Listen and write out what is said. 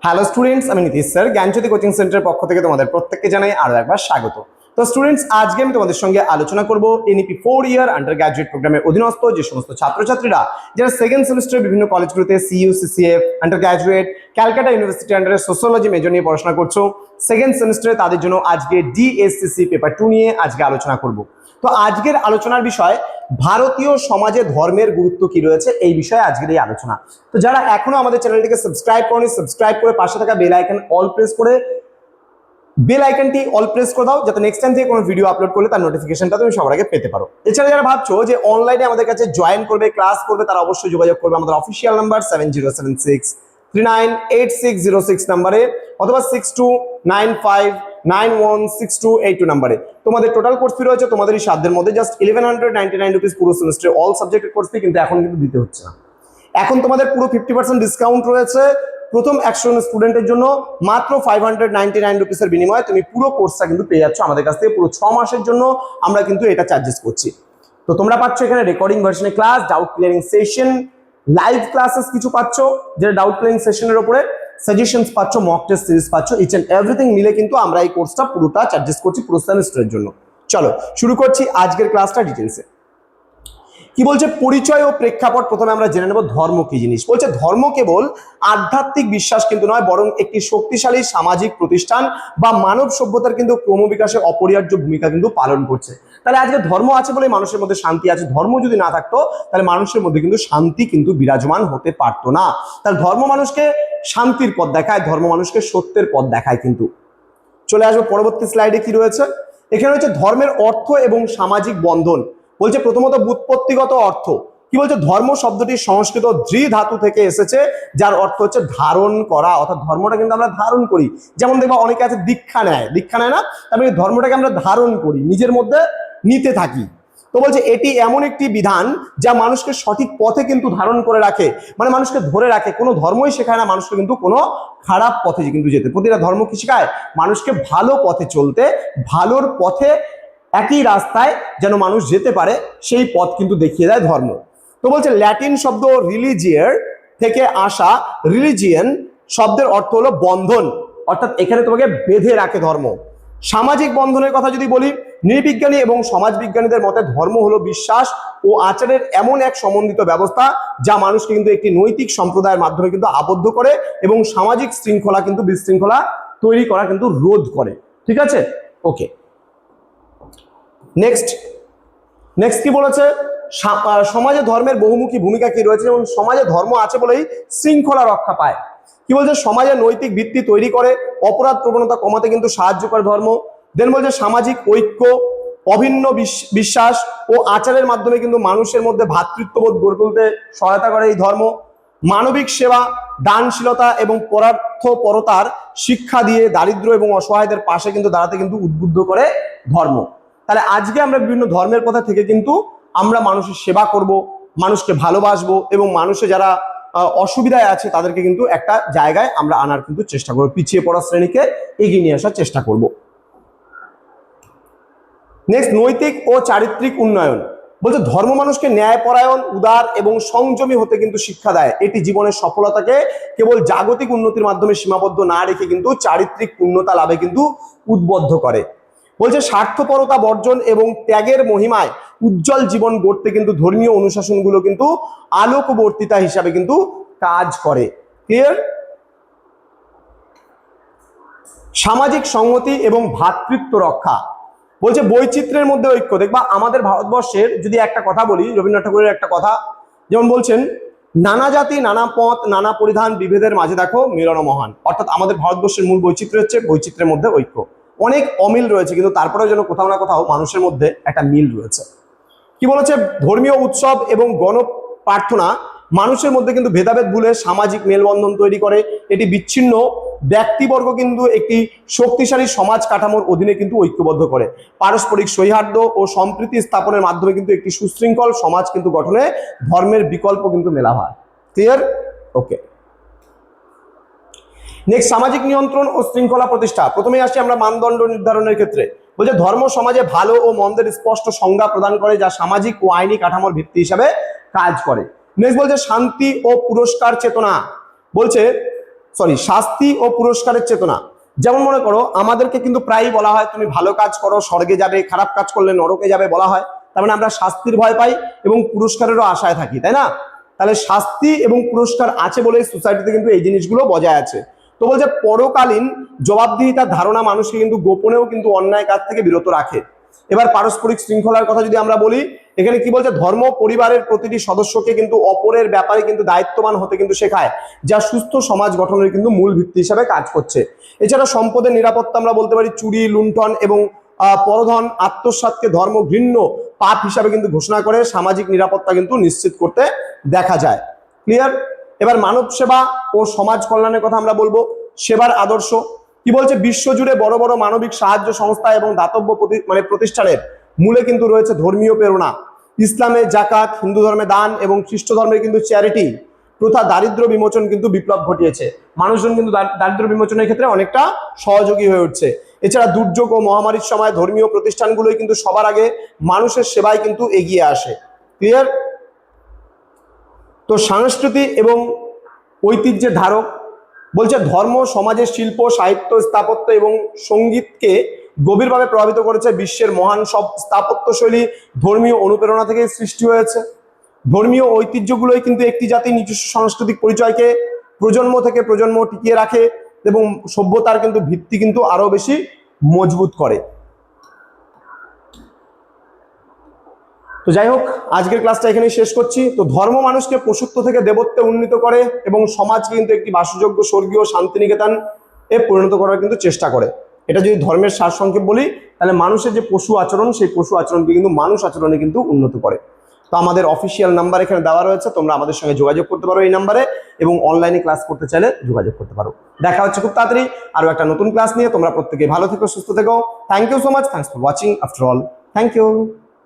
Hello students, আমি Nitish sir জ্ঞানজ্যোতি coaching সেন্টারের পক্ষ থেকে তোমাদের প্রত্যেককে জানাই আরো একবার স্বাগত। তো স্টুডেন্টস, আজকে আমি তোমাদের সঙ্গে আলোচনা করব এনইপি 4 ইয়ার আন্ডার গ্র্যাজুয়েট প্রোগ্রামের অধীনস্থ যে সমস্ত ছাত্রছাত্রীরা যারা সেকেন্ড সেমিস্টারে বিভিন্ন কলেজগুলোতে CU, CCF, undergraduate, Calcutta University আন্ডারে সোশ্যোলজি মেজর নিয়ে পড়াশোনা করছো সেকেন্ড সেমিস্টারে, তাদের জন্য আজকে ডিএসসিসি পেপার 2 নিয়ে আজকে আলোচনা করব। তো আজকের আলোচনার বিষয় ভারতীয় সমাজে ধর্মের গুরুত্ব কি রয়েছে, এই বিষয়ে আজকের এই আলোচনা। তো যারা এখনো আমাদের চ্যানেলটিকে সাবস্ক্রাইব করনি, সাবস্ক্রাইব করে পাশে থাকা বেল আইকন অল প্রেস করে দাও, যাতে নেক্সট টাইম থেকে কোনো ভিডিও আপলোড করলে তার নোটিফিকেশনটা তুমি সবার আগে পেতে পারো। এছাড়া যারা ভাবছো যে অনলাইনে আমাদের কাছে জয়েন করবে, ক্লাস করবে, তারা অবশ্যই যোগাযোগ করবে আমাদের অফিসিয়াল নাম্বার 7076398606 নাম্বারে অথবা 6295916282 নাম্বারে। তোমাদের টোটাল কোর্স ফি রয়েছে তোমাদের এই সাধ্যের মধ্যে জাস্ট 1199 রুপিস পুরো সেমিস্টারে অল সাবজেক্টের কোর্স ফি, কিন্তু এখন কিন্তু দিতে হচ্ছে না। এখন তোমাদের পুরো 50% ডিসকাউন্ট রয়েছে। প্রথম 100 স্টুডেন্টের জন্য মাত্র 599 রুপিসের বিনিময়ে তুমি পুরো কোর্সটা কিন্তু পেয়ে যাচ্ছ আমাদের কাছ থেকে। পুরো 6 মাসের জন্য আমরা কিন্তু এটা চার্জেস করছি। তো তোমরা পাচ্ছ এখানে রেকর্ডিং ভার্সনে class, doubt clearing session, live classes কিছু পাচ্ছ, যেটা ডাউট ক্লিয়ারিং সেশনের উপরে সাজেশনস পাচ্ছ, মক টেস্ট সিরিজ পাচ্ছ, ইচ এন্ড এভরিথিং মিলে কিন্তু আমরা এই কোর্সটা পুরোটা চার্জেস করছি পুরো সেমিস্টারের জন্য। চলো শুরু করছি আজকের ক্লাসটা ডিটেলসে। কি বলছে পরিচয় ও প্রেক্ষাপট, প্রথমে আমরা জেনে নেব ধর্ম কি জিনিস। বলছে ধর্ম কেবল আধ্যাত্মিক বিশ্বাস কিন্তু নয়, বরং একটি শক্তিশালী সামাজিক প্রতিষ্ঠান বা মানব সভ্যতার কিন্তু ক্রমবিকাশে অপরিহার্য ভূমিকা কিন্তু পালন করছে। তাহলে আজকে ধর্ম আছে বলে মানুষের মধ্যে শান্তি আছে। ধর্ম যদি না থাকতো তাহলে মানুষের মধ্যে কিন্তু শান্তি কিন্তু বিরাজমান হতে পারতো না। তাহলে ধর্ম মানুষকে শান্তির পথ দেখায়, ধর্ম মানুষকে সত্যের পথ দেখায়। কিন্তু চলে আসবো পরবর্তী স্লাইডে কি রয়েছে। এখানে হচ্ছে ধর্মের অর্থ এবং সামাজিক বন্ধন। বলছে প্রথমত ব্যুৎপত্তিগত অর্থ। কি বলছে ধর্ম শব্দটি সংস্কৃত ধৃ ধাতু থেকে এসেছে, যার অর্থ হচ্ছে ধারণ করা, অর্থাৎ ধর্মটা কিন্তু আমরা ধারণ করি। যেমন দেখবা অনেকে আছে দীক্ষা নেয় না, তারপরে ধর্মটাকে আমরা ধারণ করি, নিজের মধ্যে নিতে থাকি। তো বলছে এটি এমন একটি বিধান যা মানুষকে সঠিক পথে কিন্তু ধারণ করে রাখে, মানে মানুষকে ধরে রাখে। কোনো ধর্মই শেখায় না মানুষকে কিন্তু কোনো খারাপ পথে কিন্তু যেতে। প্রতিটা ধর্ম কি শেখায়? মানুষকে ভালো পথে চলতে, ভালোর পথে একই রাস্তায় যেন মানুষ যেতে পারে সেই পথ কিন্তু দেখিয়ে দেয় ধর্ম। তো বলছে ল্যাটিন শব্দ রিলিজিয়ার থেকে আসা, রিলিজিয়ান শব্দের অর্থ হলো বন্ধন, অর্থাৎ এখানে তোমাকে বেঁধে রাখে ধর্ম। সামাজিক বন্ধনের কথা যদি বলি, নৃবিজ্ঞানী এবং সমাজবিজ্ঞানীদের মতে ধর্ম হলো বিশ্বাস ও আচারের এমন এক সমন্বিত ব্যবস্থা যা মানুষকে কিন্তু একটি নৈতিক সম্প্রদায়ের মাধ্যমে কিন্তু আবদ্ধ করে এবং সামাজিক শৃঙ্খলা কিন্তু বিশৃঙ্খলা তৈরি করা কিন্তু রোধ করে। ঠিক আছে, ওকে। নেক্সট কি বলেছে, সমাজে ধর্মের বহুমুখী ভূমিকা কি রয়েছে। এবং সমাজে ধর্ম আছে বলেই শৃঙ্খলা রক্ষা পায়। কি বলছে সমাজে নৈতিক ভিত্তি তৈরি করে, অপরাধ প্রবণতা কমাতে কিন্তু সাহায্য করে ধর্ম। দেন বলছে সামাজিক ঐক্য, অভিন্ন বিশ্বাস ও আচারের মাধ্যমে কিন্তু মানুষের মধ্যে ভ্রাতৃত্ববোধ গড়ে তুলতে সহায়তা করে এই ধর্ম। মানবিক সেবা, দানশীলতা এবং পরার্থপরতার শিক্ষা দিয়ে দারিদ্র এবং অসহায়দের পাশে কিন্তু দাঁড়াতে কিন্তু উদ্বুদ্ধ করে ধর্ম। তাহলে আজকে আমরা বিভিন্ন ধর্মের কথা থেকে কিন্তু আমরা মানুষের সেবা করব, মানুষকে ভালোবাসবো এবং মানুষে যারা অসুবিধায় আছে তাদেরকে কিন্তু একটা জায়গায় আমরা আনার কিন্তু চেষ্টা করবো, পিছিয়ে পড়া শ্রেণীকে এগিয়ে নিয়ে আসার চেষ্টা করব। নেক্সট নৈতিক ও চারিত্রিক উন্নয়ন। বলছে ধর্ম মানুষকে ন্যায়পরায়ণ, উদার এবং সংযমী হতে কিন্তু শিক্ষা দেয়। এটি জীবনের সফলতাকে কেবল জাগতিক উন্নতির মাধ্যমে সীমাবদ্ধ না রেখে কিন্তু চারিত্রিক পূর্ণতা লাভে কিন্তু উদ্বুদ্ধ করে। বলছে স্বার্থপরতা বর্জন এবং ত্যাগের মহিমায় উজ্জ্বল জীবন গড়তে কিন্তু ধর্মীয় অনুশাসনগুলো কিন্তু আলোকবর্তিতা হিসাবে কিন্তু কাজ করে। ক্লিয়ার? সামাজিক সংহতি এবং ভ্রাতৃত্ব রক্ষা। বলছে বৈচিত্র্যের মধ্যে ঐক্য। দেখবা আমাদের ভারতবর্ষের যদি একটা কথা বলি, রবীন্দ্রনাথ ঠাকুরের একটা কথা যেমন বলছেন, নানা জাতি নানা পথ নানা পরিধান, বিভেদের মাঝে দেখো মিলন মহান। অর্থাৎ আমাদের ভারতবর্ষের মূল বৈচিত্র্য হচ্ছে বৈচিত্র্যের মধ্যে ঐক্য। অনেক অমিল রয়েছে কিন্তু তারপরেও যেন কোথাও না কোথাও মানুষের মধ্যে একটা মিল রয়েছে। কি বলেছে ধর্মীয় উৎসব এবং গণ প্রার্থনা মানুষের মধ্যে কিন্তু ভেদাভেদ ভুলে সামাজিক মেলবন্ধন তৈরি করে। এটি বিচ্ছিন্ন ব্যক্তিবর্গ কিন্তু একটি শক্তিশালী সমাজ কাঠামোর অধীনে কিন্তু ঐক্যবদ্ধ করে। পারস্পরিক সৌহার্দ্য ও সম্প্রীতি স্থাপনের মাধ্যমে কিন্তু একটি সুশৃঙ্খল সমাজ কিন্তু গঠনে ধর্মের বিকল্প কিন্তু মেলা হয়। ক্লিয়ার? ওকে। নেক্সট সামাজিক নিয়ন্ত্রণ ও শৃঙ্খলা প্রতিষ্ঠা। প্রথমেই আসছি আমরা মানদণ্ড নির্ধারণের ক্ষেত্রে। বলছে ধর্ম সমাজে ভালো ও মন্দের স্পষ্ট সংজ্ঞা প্রদান করে, যা সামাজিক ও আইনি কাঠামোর ভিত্তি হিসাবে কাজ করে। নেক্সট বলছে শান্তি ও পুরস্কার চেতনা। বলছে শাস্তি ও পুরস্কারের চেতনা। যেমন মনে করো আমাদেরকে কিন্তু প্রায়ই বলা হয় তুমি ভালো কাজ করো স্বর্গে যাবে, খারাপ কাজ করলে নরকে যাবে বলা হয়। তার মানে আমরা শাস্তির ভয় পাই এবং পুরস্কারেরও আশায় থাকি, তাই না? তাহলে শাস্তি এবং পুরস্কার আছে বলে সোসাইটিতে কিন্তু এই জিনিসগুলো বজায় আছে। তো বলছে পরকালীন জবাবদিহিতার ধারণা মানুষকে কিন্তু গোপনেও কিন্তু অন্যায় কাজ থেকে বিরত রাখে। এবার পারস্পরিক শৃঙ্খলার কথা যদি আমরা বলি, এখানে কি বলছে, ধর্ম পরিবারের প্রতিটি সদস্যকে কিন্তু অপরের ব্যাপারে কিন্তু দায়িত্ববান হতে কিন্তু শেখায়, যা সুস্থ সমাজ গঠনের কিন্তু মূল ভিত্তি হিসাবে কাজ করছে। এছাড়া সম্পদের নিরাপত্তা আমরা বলতে পারি, চুরি লুণ্ঠন এবং পরধন আত্মসাৎকে ধর্ম ঘৃণ্য পাপ হিসাবে কিন্তু ঘোষণা করে সামাজিক নিরাপত্তা কিন্তু নিশ্চিত করতে দেখা যায়। ক্লিয়ার? এবার মানব সেবা ও সমাজ কল্যাণের কথা আমরা বলবো। সেবার আদর্শ কি বলছে, বিশ্বজুড়ে বড় বড় মানবিক সাহায্য সংস্থা এবং দাতব্য প্রতিষ্ঠানের মূলে কিন্তু রয়েছে ধর্মীয় প্রেরণা। ইসলামে জাকাত, হিন্দু ধর্মে দান এবং খ্রিস্ট ধর্মের কিন্তু চ্যারিটি প্রথা দারিদ্র বিমোচন কিন্তু বিপ্লব ঘটিয়েছে। মানুষজন কিন্তু দারিদ্র বিমোচনের ক্ষেত্রে অনেকটা সহযোগী হয়ে উঠছে। এছাড়া দুর্যোগ ও মহামারীর সময় ধর্মীয় প্রতিষ্ঠানগুলোই কিন্তু সবার আগে মানুষের সেবায় কিন্তু এগিয়ে আসে। ক্লিয়ার? তো সংস্কৃতি এবং ঐতিহ্যের ধারক বলছে ধর্ম সমাজের শিল্প, সাহিত্য, স্থাপত্য এবং সঙ্গীতকে গভীরভাবে প্রভাবিত করেছে। বিশ্বের মহান সব স্থাপত্যশৈলী ধর্মীয় অনুপ্রেরণা থেকে সৃষ্টি হয়েছে। ধর্মীয় ঐতিহ্যগুলোই কিন্তু একটি জাতির নিজস্ব সাংস্কৃতিক পরিচয়কে প্রজন্ম থেকে প্রজন্ম টিকিয়ে রাখে এবং সভ্যতার কিন্তু ভিত্তি কিন্তু আরো বেশি মজবুত করে। তো যাই হোক, আজকের ক্লাসটা এখানেই শেষ করছি। তো ধর্ম মানুষকে পশুত্ব থেকে দেবত্বে উন্নীত করে এবং সমাজকে কিন্তু একটি বাসযোগ্য স্বর্গীয় শান্তিনিকেতন এ পরিণত করার কিন্তু চেষ্টা করে। এটা যদি ধর্মের সারসংক্ষেপ বলি, তাহলে মানুষের যে পশু আচরণ, সেই পশু আচরণকে কিন্তু মানুষ আচরণে কিন্তু উন্নত করে। তো আমাদের অফিসিয়াল নাম্বার এখানে দেওয়া রয়েছে, তোমরা আমাদের সঙ্গে যোগাযোগ করতে পারো এই নাম্বারে, এবং অনলাইনে ক্লাস করতে চাইলে যোগাযোগ করতে পারো। দেখা হচ্ছে খুব তাড়াতাড়ি আরো একটা নতুন ক্লাস নিয়ে। তোমরা প্রত্যেকে ভালো থেকো, সুস্থ থেকো। Thank you so much. Thanks for watching after all. Thank you.